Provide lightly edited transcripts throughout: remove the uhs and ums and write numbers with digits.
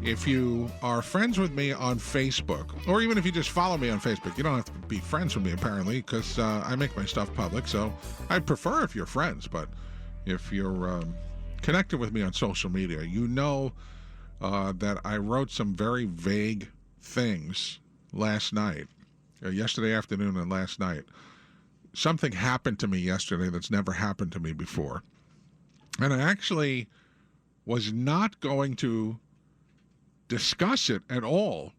If you are friends with me on Facebook, or even if you just follow me on Facebook, you don't have to be friends with me, apparently, because I make my stuff public, so I prefer if you're friends, but if you're connected with me on social media, you know that I wrote some very vague things last night, yesterday afternoon and last night. Something happened to me yesterday that's never happened to me before, and I actually was not going to discuss it at all.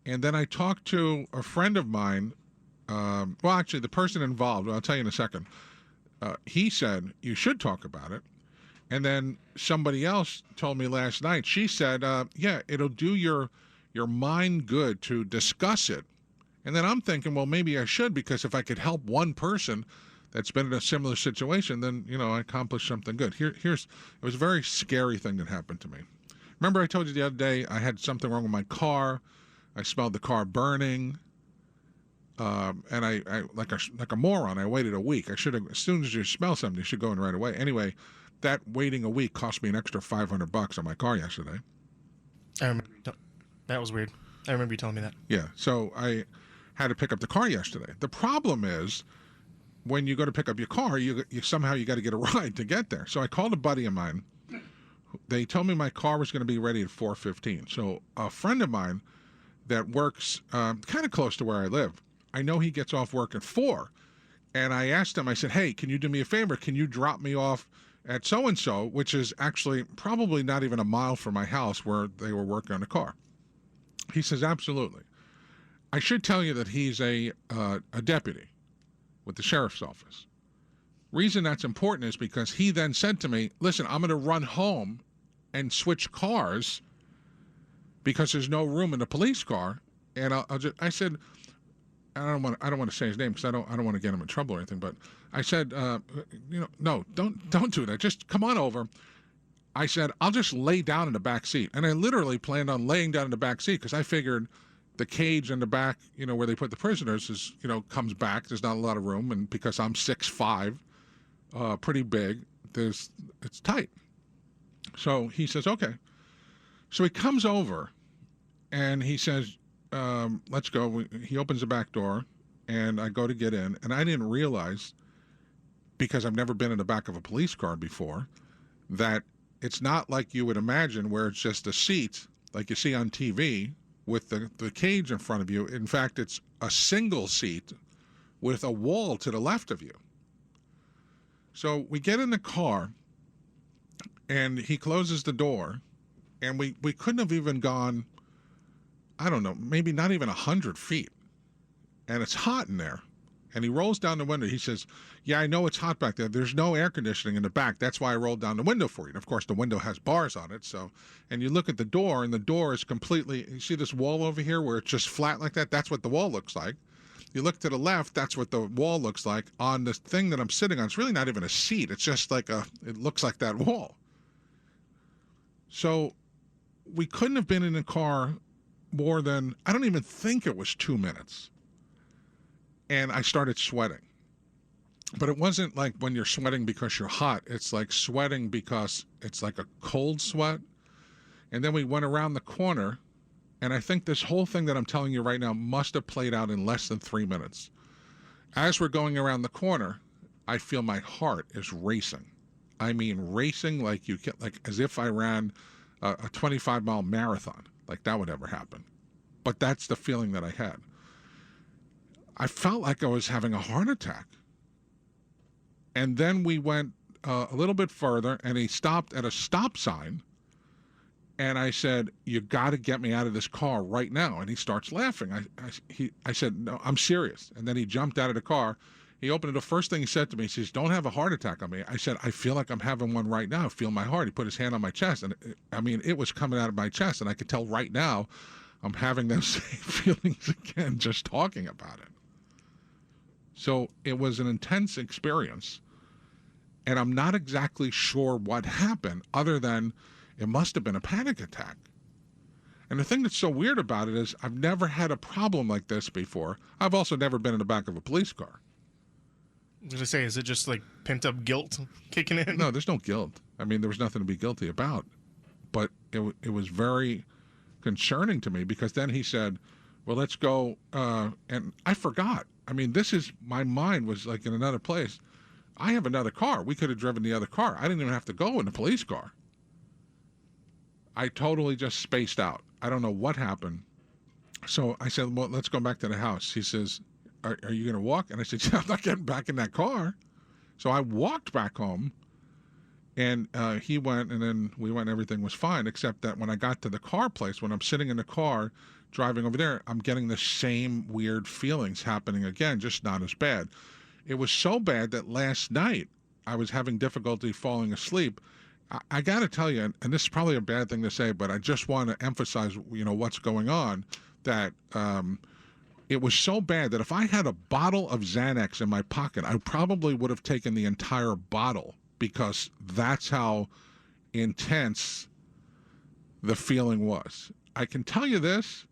And then I talked to a friend of mine, actually the person involved, I'll tell you in a second. He said, you should talk about it. And then somebody else told me last night, she said, yeah, it'll do your mind good to discuss it. And then I'm thinking, well, maybe I should, because if I could help one person that's been in a similar situation, then, I accomplished something good. It was a very scary thing that happened to me. Remember I told you the other day I had something wrong with my car. I smelled the car burning. And I like a moron, I waited a week. I should have, as soon as you smell something, you should go in right away. Anyway, that waiting a week cost me an extra $500 on my car yesterday. I remember. That was weird. I remember you telling me that. Yeah, so I had to pick up the car yesterday. The problem is, when you go to pick up your car, you somehow got to get a ride to get there. So I called a buddy of mine. They told me my car was going to be ready at 4:15. So a friend of mine that works kind of close to where I live, I know he gets off work at 4. And I asked him, I said, hey, can you do me a favor? Can you drop me off at so-and-so, which is actually probably not even a mile from my house where they were working on the car? He says, absolutely. I should tell you that he's a deputy with the sheriff's office. Reason that's important is because he then said to me, listen, I'm going to run home and switch cars because there's no room in the police car. And I said, I don't want to say his name because I don't want to get him in trouble or anything. But I said, no, don't do that. Just come on over. I said, I'll just lay down in the back seat. And I literally planned on laying down in the back seat because I figured the cage in the back, where they put the prisoners is, comes back. There's not a lot of room. And because I'm 6'5", pretty big, it's tight. So he says, okay. So he comes over and he says, let's go. He opens the back door and I go to get in, and I didn't realize, because I've never been in the back of a police car before, that it's not like you would imagine where it's just a seat like you see on TV with the cage in front of you. In fact, it's a single seat with a wall to the left of you. So we get in the car and he closes the door, and we couldn't have even gone, I don't know, maybe not even 100 feet. And it's hot in there. And he rolls down the window. He says, yeah, I know it's hot back there. There's no air conditioning in the back. That's why I rolled down the window for you. And of course, the window has bars on it. So, and you look at the door, and the door is completely, you see this wall over here where it's just flat like that? That's what the wall looks like. You look to the left, that's what the wall looks like. On this thing that I'm sitting on, it's really not even a seat. It's just like it looks like that wall. So we couldn't have been in the car more than, I don't even think it was 2 minutes. And I started sweating. But it wasn't like when you're sweating because you're hot. It's like sweating because it's like a cold sweat. And then we went around the corner, and I think this whole thing that I'm telling you right now must have played out in less than 3 minutes. As we're going around the corner, I feel my heart is racing. I mean racing like as if I ran a 25-mile marathon. Like that would ever happen. But that's the feeling that I had. I felt like I was having a heart attack. And then we went a little bit further, and he stopped at a stop sign. And I said, you got to get me out of this car right now. And he starts laughing. I said, no, I'm serious. And then he jumped out of the car. He opened it. The first thing he said to me, he says, don't have a heart attack on me. I said, I feel like I'm having one right now. I feel my heart. He put his hand on my chest. And it was coming out of my chest. And I could tell right now I'm having those same feelings again just talking about it. So it was an intense experience. And I'm not exactly sure what happened other than it must have been a panic attack. And the thing that's so weird about it is I've never had a problem like this before. I've also never been in the back of a police car. I was going to say, is it just like pent-up guilt kicking in? No, there's no guilt. I mean, there was nothing to be guilty about. but it was very concerning to me because then he said, well, let's go, and I forgot. I mean, my mind was like in another place. I have another car. We could have driven the other car. I didn't even have to go in the police car. I totally just spaced out. I don't know what happened. So I said, well, let's go back to the house. He says, are you going to walk? And I said, yeah, I'm not getting back in that car. So I walked back home, and he went, and then we went, and everything was fine, except that when I got to the car place, when I'm sitting in the car driving over there, I'm getting the same weird feelings happening again, just not as bad. It was so bad that last night I was having difficulty falling asleep. I got to tell you, and this is probably a bad thing to say, but I just want to emphasize, what's going on, that it was so bad that if I had a bottle of Xanax in my pocket, I probably would have taken the entire bottle because that's how intense the feeling was. I can tell you this,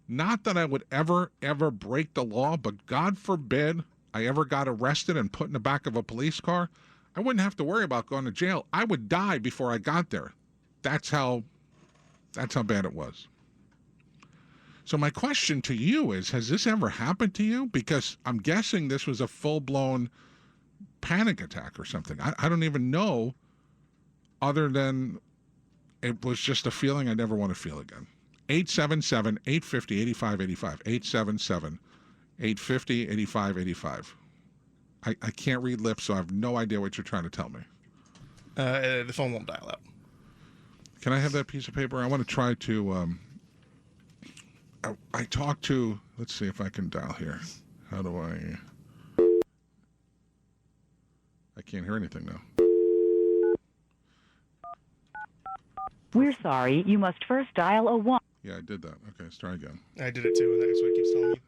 not that I would ever break the law, but God forbid I ever got arrested and put in the back of a police car, I wouldn't have to worry about going to jail. I would die before I got there. That's how bad it was. So my question to you is, has this ever happened to you? Because I'm guessing this was a full-blown panic attack or something. I don't even know, other than it was just a feeling I never want to feel again. 877-850-8585. 877-850-8585. I can't read lips, so I have no idea what you're trying to tell me. The phone won't dial out. Can I have that piece of paper? I want to try to... I talked to... Let's see if I can dial here. How do I... I can't hear anything now. We're sorry. You must first dial a 1. Yeah, I did that. Okay, let's try again. I did it too, and that's what it keeps telling me.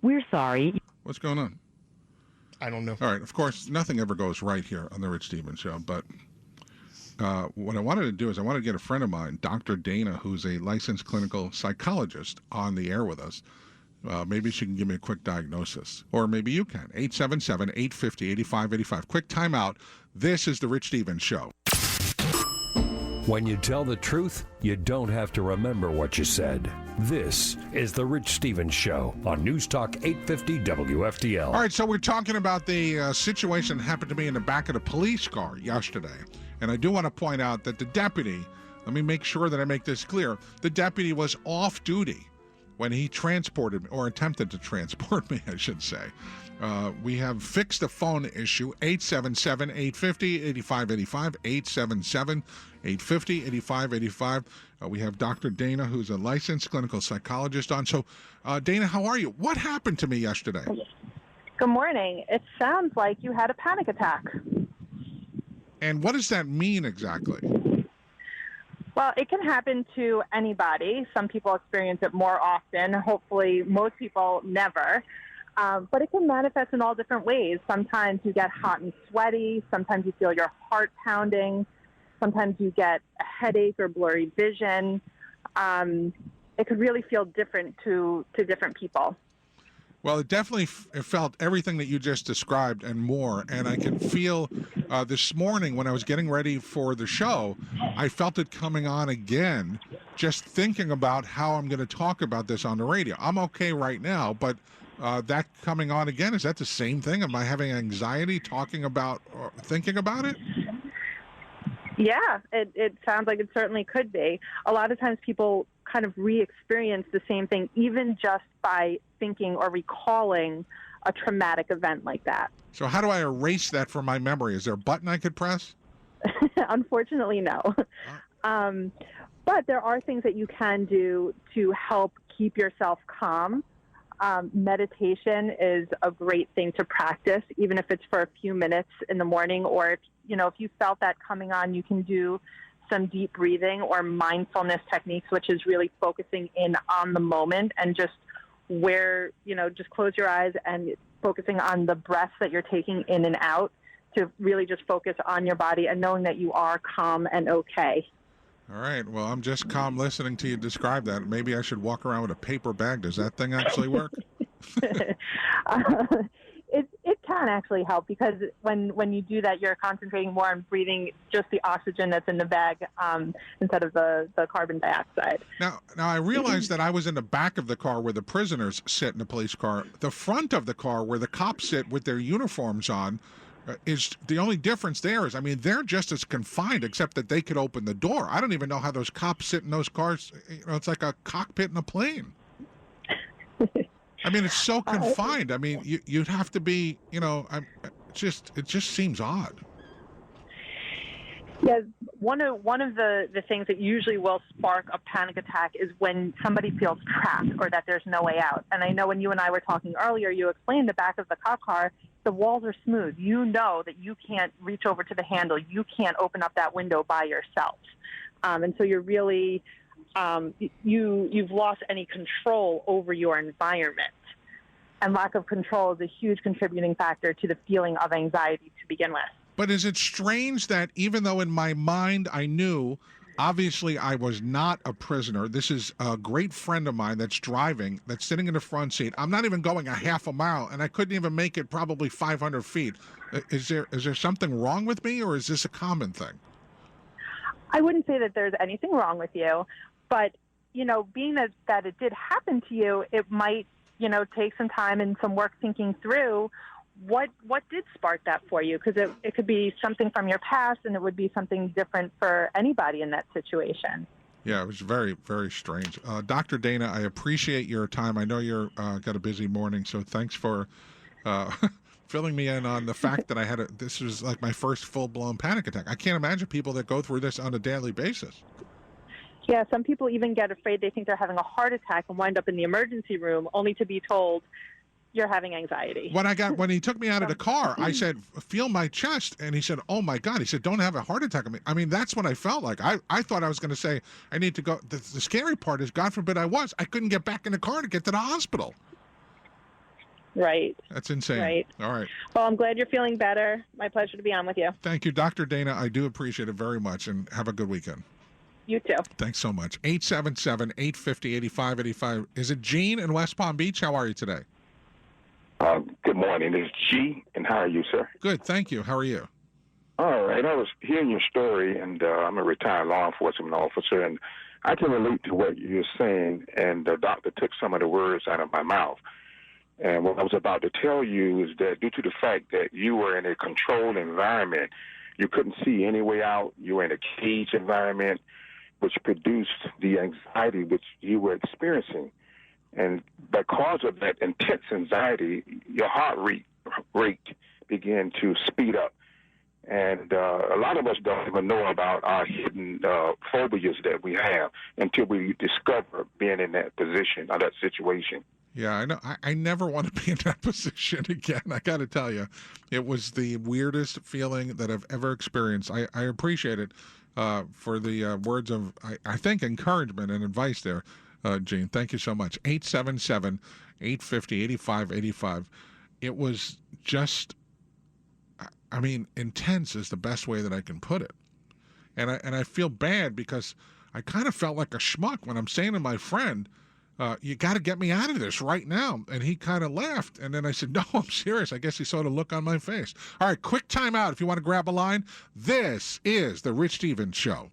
We're sorry. What's going on? I don't know. All right, of course, nothing ever goes right here on the Rich Stevens Show, but what I wanted to do is I wanted to get a friend of mine, Dr. Dana, who's a licensed clinical psychologist, on the air with us. Maybe she can give me a quick diagnosis, or maybe you can. 877-850-8585. Quick timeout. This is the Rich Stevens Show. When you tell the truth, you don't have to remember what you said. This is the Rich Stevens Show on News Talk 850 WFDL. All right, so we're talking about the situation that happened to me in the back of the police car yesterday. And I do want to point out that the deputy, let me make sure that I make this clear, the deputy was off duty when he transported me, or attempted to transport me, I should say. We have fixed the phone issue, 877-850-8585, 877-850-8585. We have Dr. Dana, who's a licensed clinical psychologist on. So, Dana, how are you? What happened to me yesterday? Good morning. It sounds like you had a panic attack. And what does that mean exactly? Well, it can happen to anybody. Some people experience it more often. Hopefully, most people never. But it can manifest in all different ways. Sometimes you get hot and sweaty. Sometimes you feel your heart pounding. Sometimes you get a headache or blurry vision. It could really feel different to different people. Well, it definitely felt everything that you just described and more. And I can feel this morning when I was getting ready for the show, I felt it coming on again, just thinking about how I'm going to talk about this on the radio. I'm okay right now, but that coming on again, is that the same thing? Am I having anxiety talking about or thinking about it? Yeah, it sounds like it certainly could be. A lot of times people kind of re-experience the same thing, even just by thinking or recalling a traumatic event like that. So how do I erase that from my memory? Is there a button I could press? Unfortunately, no. But there are things that you can do to help keep yourself calm. Meditation is a great thing to practice, even if it's for a few minutes in the morning, or if you felt that coming on, you can do some deep breathing or mindfulness techniques, which is really focusing in on the moment and just just close your eyes and focusing on the breaths that you're taking in and out to really just focus on your body and knowing that you are calm and okay. All right. Well, I'm just calm listening to you describe that. Maybe I should walk around with a paper bag. Does that thing actually work? It can actually help, because when you do that, you're concentrating more on breathing just the oxygen that's in the bag instead of the carbon dioxide. Now I realized that I was in the back of the car where the prisoners sit in the police car. The front of the car where the cops sit with their uniforms on is the only difference there is, I mean, they're just as confined, except that they could open the door. I don't even know how those cops sit in those cars. You know, it's like a cockpit in a plane. I mean, it's so confined. I mean, you'd have to be, you know, it just seems odd. Yeah, one of the things that usually will spark a panic attack is when somebody feels trapped or that there's no way out. And I know when you and I were talking earlier, you explained the back of the cop car, the walls are smooth. You know that you can't reach over to the handle. You can't open up that window by yourself. And so you're really, you've lost any control over your environment. And lack of control is a huge contributing factor to the feeling of anxiety to begin with. But is it strange that even though in my mind I knew, obviously I was not a prisoner, this is a great friend of mine that's driving, that's sitting in the front seat. I'm not even going a half a mile, and I couldn't even make it probably 500 feet. Is there something wrong with me, or is this a common thing? I wouldn't say that there's anything wrong with you, but, you know, being that it did happen to you, it might, you know, take some time and some work thinking through what did spark that for you, because it could be something from your past, and it would be something different for anybody in that situation. Yeah, it was very, very strange. Dr. Dana, I appreciate your time. I know you're got a busy morning, so thanks for filling me in on the fact that this was like my first full-blown panic attack. I can't imagine people that go through this on a daily basis. Yeah, some people even get afraid. They think they're having a heart attack and wind up in the emergency room only to be told you're having anxiety. When he took me out of the car, I said, feel my chest. And he said, oh my God. He said, don't have a heart attack. I mean, that's what I felt like. I thought I was going to say, I need to go. The scary part is, God forbid I couldn't get back in the car to get to the hospital. Right. That's insane. Right. All right. Well, I'm glad you're feeling better. My pleasure to be on with you. Thank you, Dr. Dana. I do appreciate it very much, and have a good weekend. You too. Thanks so much. 877-850-8585. Is it Gene in West Palm Beach? How are you today? Good morning. It's G, and how are you, sir? Good, thank you. How are you? All right. I was hearing your story, and I'm a retired law enforcement officer, and I can relate to what you're saying, and the doctor took some of the words out of my mouth. And what I was about to tell you is that due to the fact that you were in a controlled environment, you couldn't see any way out, you were in a cage environment, which produced the anxiety which you were experiencing. And because of that intense anxiety, your heart rate began to speed up. And a lot of us don't even know about our hidden phobias that we have until we discover being in that position or that situation. Yeah, I know. I never want to be in that position again. I got to tell you, it was the weirdest feeling that I've ever experienced. I appreciate it for the words of, I think, encouragement and advice there. Gene, thank you so much. 877-850-8585. It was just, I mean, intense is the best way that I can put it. And I feel bad because I kind of felt like a schmuck when I'm saying to my friend, you got to get me out of this right now. And he kind of laughed. And then I said, no, I'm serious. I guess he saw the look on my face. All right, quick time out if you want to grab a line. This is The Rich Stevens Show.